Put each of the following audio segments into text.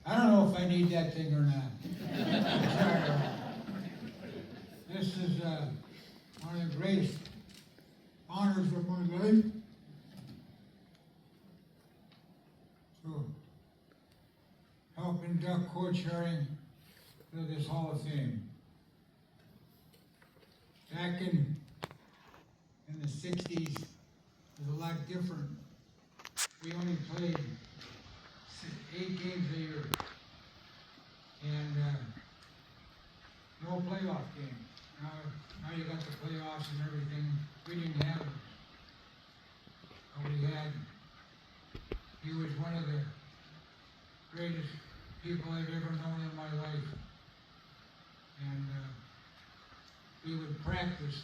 I don't know if I need that thing or not. This is one of the greatest honors of my life. To help induct Coach Harring to this Hall of Fame. Back in the 60s, it was a lot different. We only played 8 games a year, and no playoff game. Now you got the playoffs and everything. We didn't have it. But we had, he was one of the greatest people I've ever known in my life. And we would practice.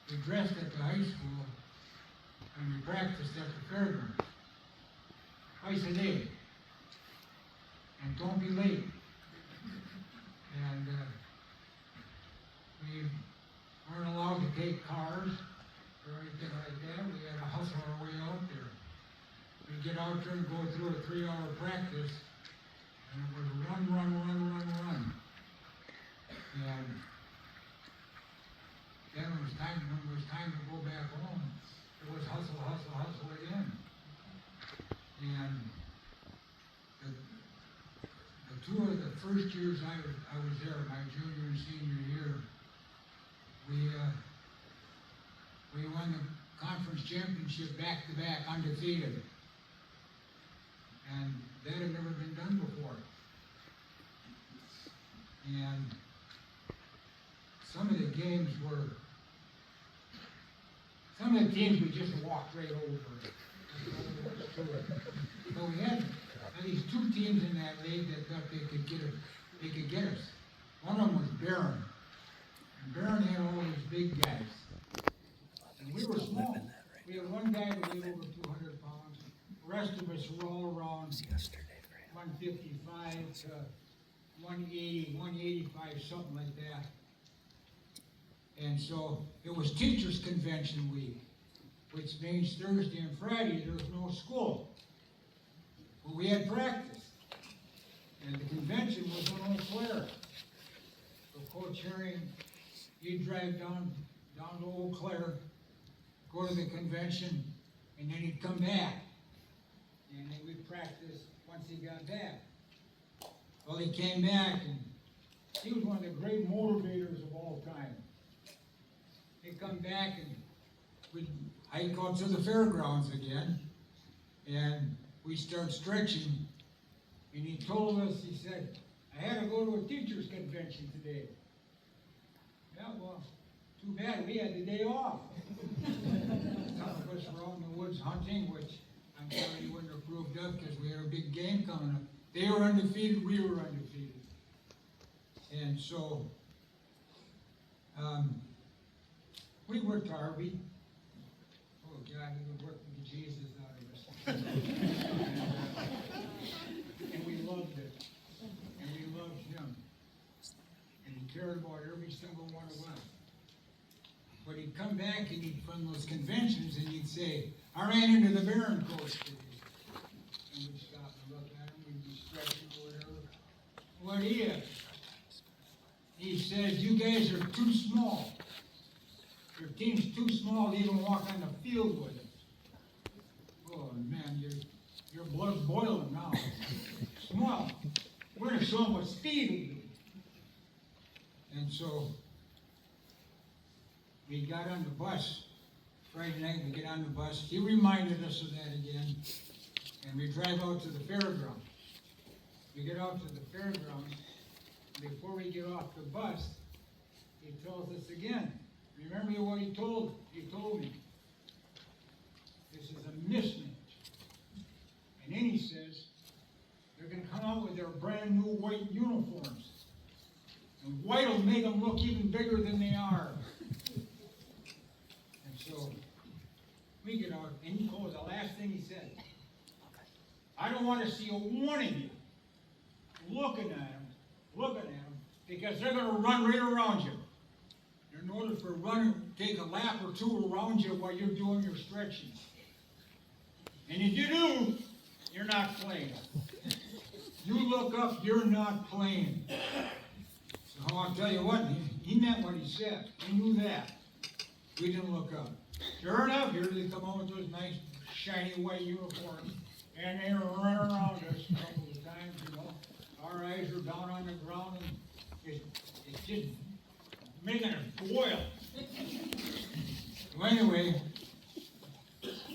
We dressed at the high school, and we practiced at the fairgrounds twice a day. And don't be late. And we weren't allowed to take cars or anything like that. We had to hustle our way out there. We'd get out there and go through a 3-hour practice, and it was run. And then when it was time to go back home, it was hustle again. And the 2 of the first years I was there, my junior and senior year, we won the conference championship back-to-back, undefeated. And that had never been done before. And some of the games were, some of the teams we just walked right over. But we had at least 2 teams in that league that thought they could get us. One of them was Barron. And Barron had all these big guys. And we were small. We had one guy that weighed over 200 pounds. The rest of us were all around 155 to 180, 185, something like that. And so it was teachers' convention week, which means Thursday and Friday there was no school. But we had practice. And the convention was in Eau Claire. So Coach Harring, he'd drive down to Eau Claire, go to the convention, and then he'd come back. And then we'd practice once he got back. Well, he came back, and he was one of the great motivators of all time. He'd come back, and I'd go to the fairgrounds again, and we'd start stretching. And he told us, he said, I had to go to a teacher's convention today. Yeah, well, too bad, we had the day off. Some of us were out in the woods hunting, which I'm sorry you wouldn't have approved of because we had a big game coming up. They were undefeated, we were undefeated. And so, we worked hard. Oh God, we were working the Jesus out of us. And we loved it. And we loved him. And he cared about every single one of us. But he'd come back and he'd from those conventions and he'd say, I ran into the Barron coach today. And we'd stop and look at him, we'd be stretching or whatever. What is? He says, you guys are too small. Your team's too small to even walk on the field with it. Oh man, your blood's boiling now. Small. We're going to show them what speed we do. And so we got on the bus. Friday night we get on the bus. He reminded us of that again. And we drive out to the fairgrounds. We get out to the fairgrounds. Before we get off the bus, he tells us again. Remember what he told me. This is a mismatch. And then he says, they're going to come out with their brand new white uniforms. And white will make them look even bigger than they are. And so, we get out, and he told us the last thing he said. I don't want to see a one of you looking at him, because they're going to run right around you. In order for a runner to take a lap or 2 around you while you're doing your stretching. And if you do, you're not playing. you look up, you're not playing. So I'll tell you what, he meant what he said. He knew that. We didn't look up. Sure enough, here they come out with those nice, shiny white uniforms, and they were running around us a couple of times, you know. Our eyes are down on the ground, and it's just making us boil. So anyway,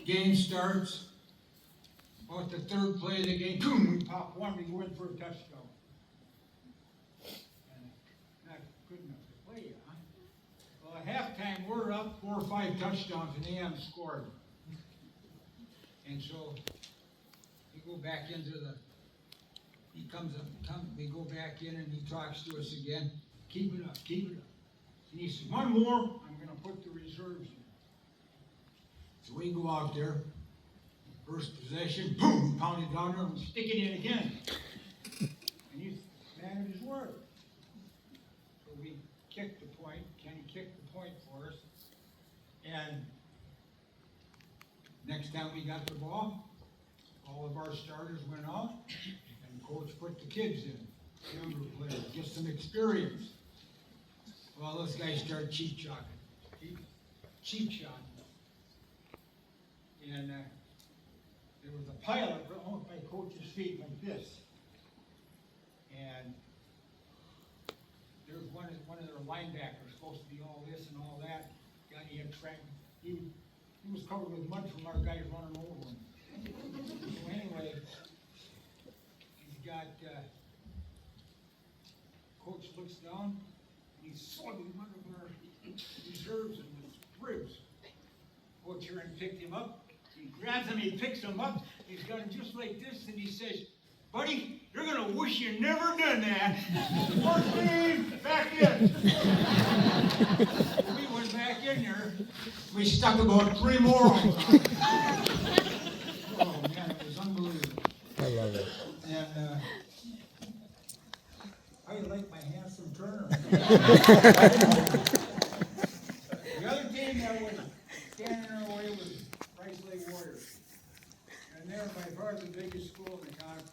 game starts. About the third play of the game, boom, we pop one, we go in for a touchdown. And not good enough to play, huh? Well, at halftime, we're up 4 or 5 touchdowns, and they haven't scored. And so we go back into he comes up, we go back in, and he talks to us again. Keep it up, keep it up. And he says, one more, I'm going to put the reserves in. So we go out there. First possession, boom, pound it down there and stick it in again. And he's man of his word. So we kicked the point. Kenny kicked the point for us. And next time we got the ball, all of our starters went out, and coach put the kids in, younger players, get some experience. Well, those guys started cheap shotting. And there was a pilot on my coach's feet like this. And there was one of their linebackers supposed to be all this and all that. Guy he had tracked. He was covered with mud from our guys running over him. So anyway, he's got coach looks down and he's slugging one of our reserves in his ribs. Coach Harring picked him up. He grabs him, he picks him up, he's got him just like this, and he says, buddy, you're going to wish you never done that. First team, back in. We went back in there. We stuck about 3 more on them. Oh, man, it was unbelievable. I love it. And I like my handsome Turner. The other team that was standing in our way was Rice Lake Warriors. And they're by far the biggest school in the conference.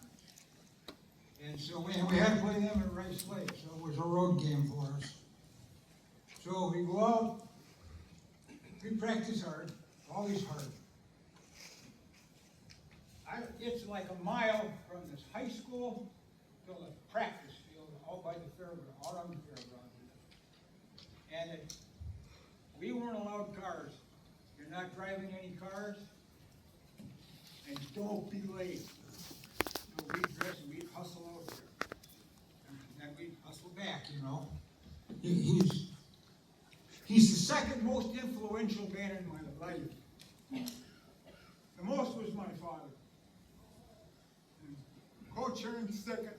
And so we had to play them at Rice Lake, so it was a road game for us. So we go out, we practice hard, always hard. It's like a mile from this high school to the practice field, out by the fairground, out on the fairground. And we weren't allowed cars. You're not driving any cars, and don't be late. So we'd dress and we'd hustle out there, and then we'd hustle back, you know. He's the second most influential man in my life. The most was my father. Coach Harring's second.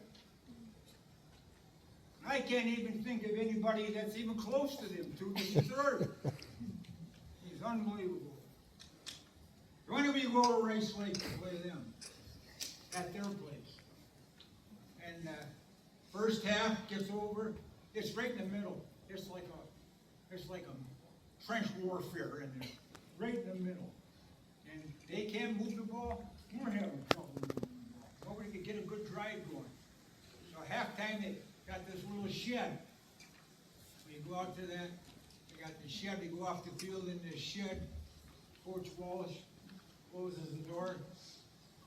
I can't even think of anybody that's even close to them to be third. He's unbelievable. When do we go to Rice Lake to play them? At their place. And first half gets over. It's right in the middle. It's like a trench warfare in there. Right in the middle. And they can't move the ball. We're having trouble moving the ball. Nobody could get a good drive going. So halftime they got this little shed. We go out to that. We got the shed. We go off the field in this shed. Coach Walsh closes the door.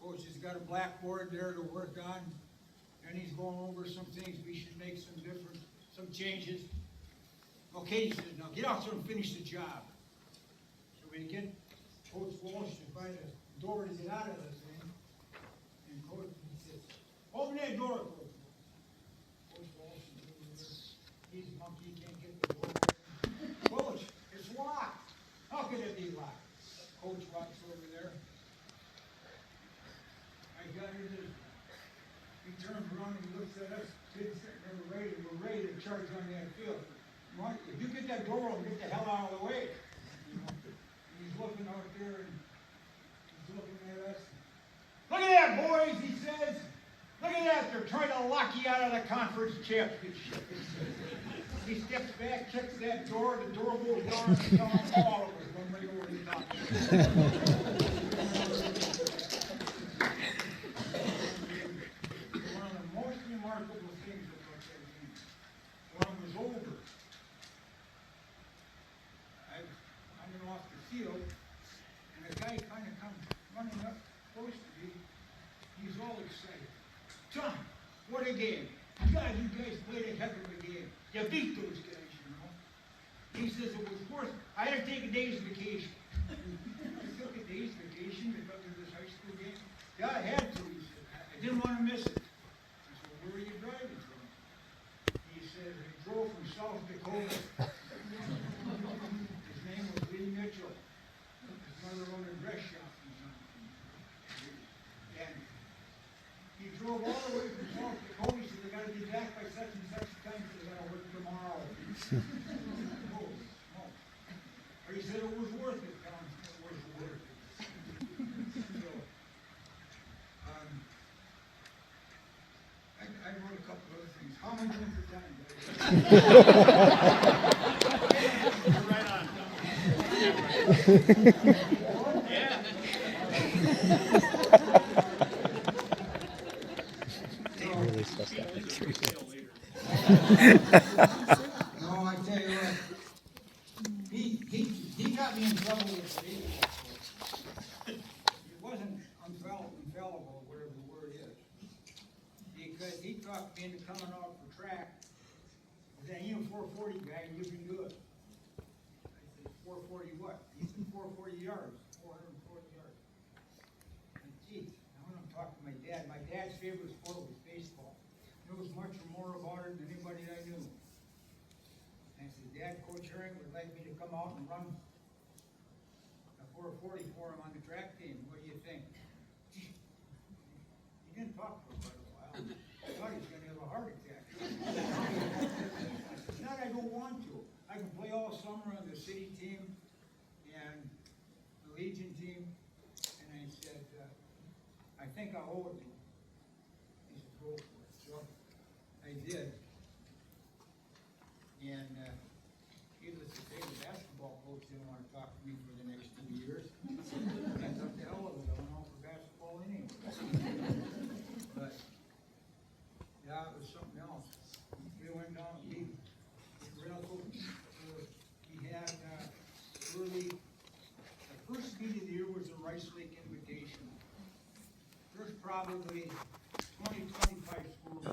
Coach has got a blackboard there to work on. And he's going over some things. We should make some changes. Okay, he says, now get out there and finish the job. So we get Coach Walsh to find a door to get out of this thing. And Coach says, open that door, Coach. Coach Walsh is over there. He's a monkey, he can't get the door open. Coach, it's locked. How could it be locked? Coach walks over there. I got it. He turns around and looks at us. Kids, we're ready to charge on that field. If you get that door open, get the hell out of the way. You know? And he's looking out there and he's looking at us. Look at that, boys, he says. Look at that, they're trying to lock you out of the conference championship. He steps back, kicks that door, the door goes down, and all of us run right over the top. One of the John, what a game. God, you guys played a heck of a game. You beat those guys, you know. He says it was worth it. I had to take a day's vacation. I took a day's vacation because of this high school game. Yeah, I had to, he said. I didn't want to miss it. I said, well, where are you driving from? He said, I drove from South Dakota. His name was Lee Mitchell. His mother owned a dress shop in something. And he drove all the way from South Dakota. He said, I got to be back by such and such time because I got to work tomorrow. Oh, oh. Or he said it was worth it, Tom. It was worth it. So, I wrote a couple other things. How am I doing for time, guys? Right on. Yeah. Really supposed to have like 3 No, I tell you what, he got me in trouble with David. It wasn't infallible, whatever the word is. Because he talked me into coming out for track. He said, you a 440 guy and you can do it. I said, 440 what? He said, 440 yards, 440 yards. And geez, I went and talked to my dad. My dad's favorite sport was baseball. He knows much more about it than anybody I knew. And I said, Dad, Coach Harring would like me to come out and run a 440 for him on the track team. What do you think? He didn't talk for quite a while. I thought he was going to have a heart attack. It's not I don't want to. I can play all summer on the city team and the Legion team. And I said, I think I owe it to him. He said, go for it. So I did. And needless to say, the basketball coach didn't want to talk to me for the next 2 years. I took the hell of it. I went out for basketball anyway. But, yeah, it was something else. We went down, he had early, the first meet of the year was the Rice Lake Invitation. There's probably 20, 25 schools.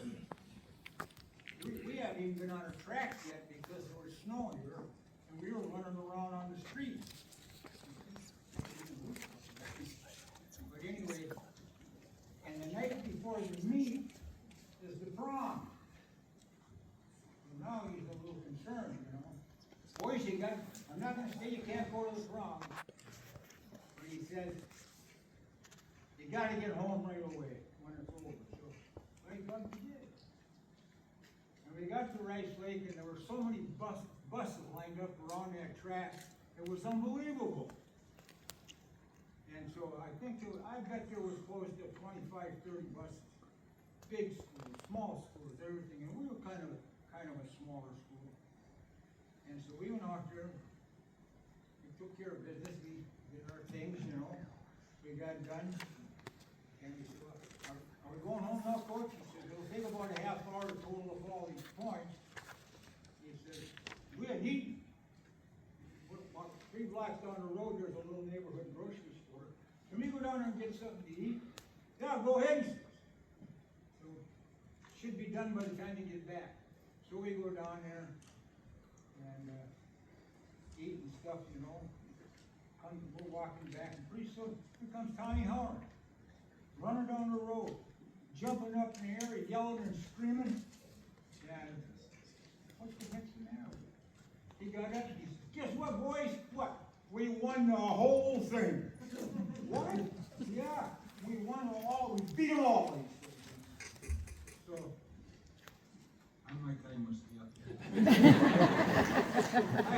We hadn't even been on a track yet because there was snow here, and we were running around on the streets. But anyway, and the night before the meet is the prom. And now he's a little concerned, you know. Boys, I'm not gonna say you can't go to the prom. But he says, you gotta get home right away when it's over. So, thank God we did. And we got to Rice Lake, and there were so many buses lined up around that track. It was unbelievable. And so I bet there was close to 25, 30 buses. Big schools, small schools, everything. And we were kind of a smaller school. And so we went out there, we took care of business, we did our things, you know. We got done. And we said, are we going home now, Coach? He said, it'll take about a half hour to total up all these points. He said, we had eaten. 3 blocks down the road, there's a little neighborhood grocery store. Can we go down there and get something to eat? Yeah, go ahead, he says. So, should be done by the time you get back. So we go down there and eat and stuff, you know. We're walking back, and pretty soon, here comes Tommy Howard, running down the road, jumping up in the air, yelling and screaming. And what's the heck's the matter? He got up and he said, guess what, boys? What? We won the whole thing. What? Yeah, we won all. We beat them all. So, I'm like, I must be up there. I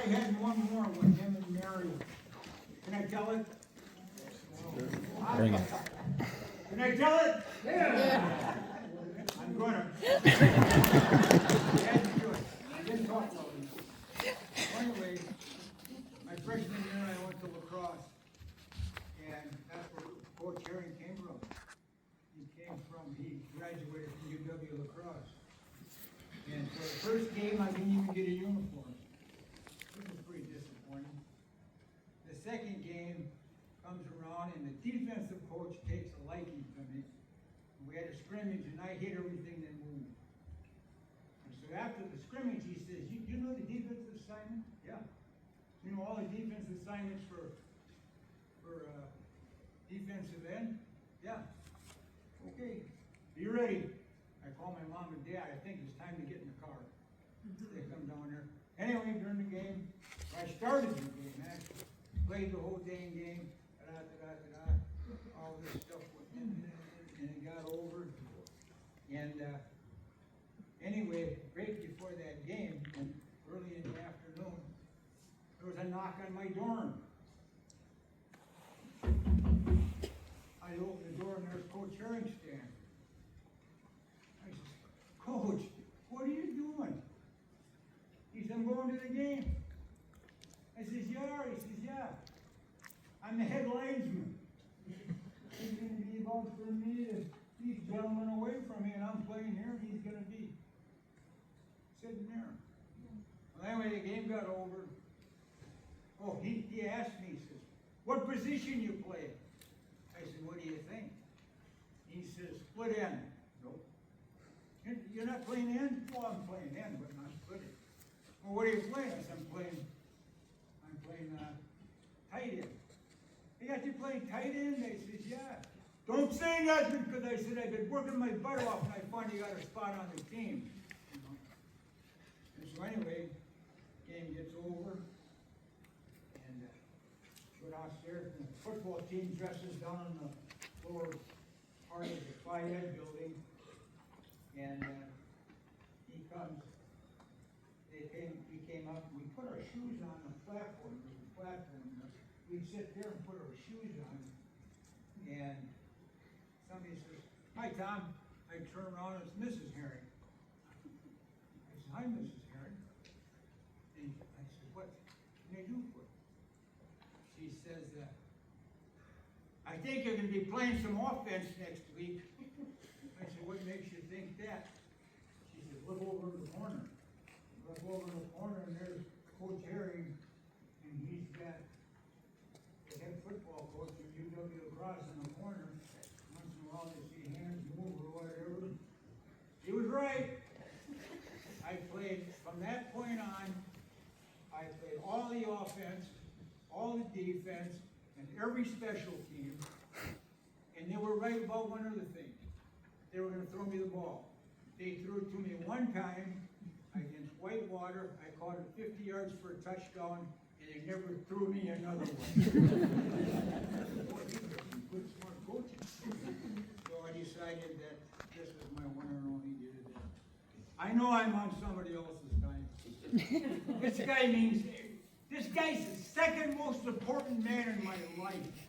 had one more with him and Mary. Can I tell it? Bring it. Can I tell it? Yeah. I'm gonna. I didn't talk about it. Anyway, my freshman year I went to lacrosse, and that's where Coach Harring came from. He graduated from UW lacrosse. And so the first game I didn't even get a uniform. This was pretty disappointing. The second game comes around and the defensive coach takes a liking to me. We had to scrimmage and I hit everything that moved. And so after the scrimmage, he says, you know the defensive assignment? Yeah. You know all the defensive assignments for defensive end? Yeah. Okay, be ready. I call my mom and dad, I think it's time to get in the car. They come down there. Anyway, during the game, I started the game actually, played the whole dang game, all this stuff went in, and it got over. And anyway, right before that game, early in the afternoon, there was a knock on my dorm. I opened the door and there's Coach Harring standing. I said, Coach, what are you doing? He said, I'm going to the game. I says, you are? He says, yeah. I'm the head linesman. It's going to be about for me to keep gentlemen away from me, and I'm playing here, and he's going to be sitting there. Well, anyway, the game got over. Oh, he asked me, he says, what position you play? I said, what do you think? He says, split end. Nope. You're not playing end? Well, I'm playing end, but not split end. Well, what are you playing? I said, I'm playing tight end. They got you playing tight end? They says, yeah. Don't say nothing, because I said I've been working my butt off and I finally got a spot on the team. You know? And so anyway, game gets over, and go downstairs, and the football team dresses down on the lower part of the Phi Ed building, and he comes. We came up, we put our shoes on the platform. There's a platform. We'd sit there and put our shoes on, and somebody says, hi, Tom. I turn around, it's Mrs. Harring. I said, hi, Mrs. Harring. And I said, what can I do for you? She says, I think you're going to be playing some offense next week. I said, what makes you think that? She said, look over in the corner. Look over in the corner, and there's Coach Harring, and he's got the head football coach of UW across in the corner. Once in a while they see hands move or whatever. He was right. I played, from that point on, I played all the offense, all the defense, and every special team. And they were right about one other thing. They were going to throw me the ball. They threw it to me one time against Whitewater. I caught it 50 yards for a touchdown, and they never threw me another one. Good, smart coaching. So I decided that this was my one and only year. I know I'm on somebody else's time. This guy's the second most important man in my life.